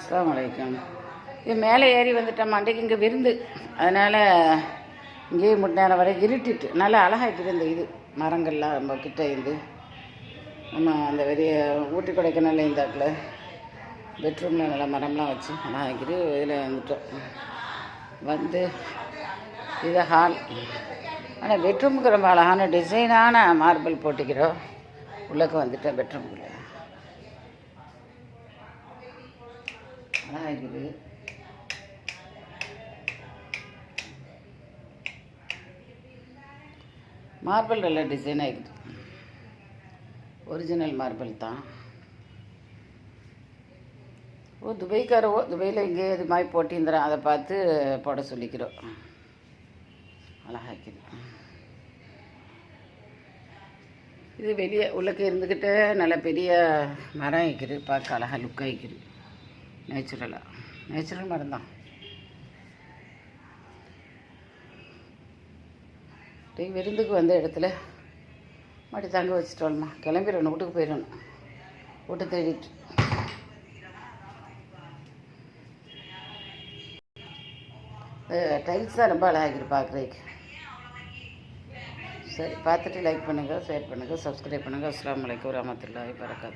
அஸ்ஸலாமு அலைக்கும். இது மேலே ஏறி வந்துட்டோம். மண்டைக்கு இங்கே விருந்து, அதனால் இங்கேயே முட்டு நேரம் வரை இருட்டிட்டு நல்லா அழகாக இந்த இது மரங்கள்லாம் ரொம்ப கிட்ட இருந்து நம்ம அந்த பெரிய ஊட்டி கொடைக்கானல் இந்தாக்கில் பெட்ரூமில் நல்லா மரம்லாம் வச்சு அழகாக்கிட்டு இதில் வந்துட்டோம். வந்து இது ஹால். ஆனால் பெட்ரூமுக்கு ரொம்ப அழகான டிசைனான மார்பிள் போட்டிக்கிறோம். உள்ளக்க வந்துட்டேன் பெட்ரூமுக்குள்ளே அழகாகிது. மார்பிள் நல்ல டிசைன் ஆகிடுது. ஒரிஜினல் மார்பிள் தான். துபைக்காரவோ துபையில் இங்கே இது மாதிரி போட்டிருந்துறோம், அதை பார்த்து போட சொல்லிக்கிறோம். அழகாக்கிது. இது வெளியே உள்ளக்க இருந்துக்கிட்டு நல்ல பெரிய மரம் ஆகிக்குது, பார்க்க அழகாக லுக் ஆகிக்குது. நேச்சுரல் மரம் தான். விருந்துக்கு வந்த இடத்துல மாட்டி தங்க வச்சுட்டோம்மா. கிளம்பிடணும், வீட்டுக்கு போயிடணும். வீட்டை தேடிட்டு டைல்ஸ் தான் ரொம்ப அழகாகிருக்கு பார்க்குறதுக்கு. சரி, பார்த்துட்டு லைக் பண்ணுங்கள், ஷேர் பண்ணுங்கள், சப்ஸ்கிரைப் பண்ணுங்கள். அஸ்ஸலாமு அலைக்கும் வரஹ்மத்துல்லாஹி வபரகாத்துஹு.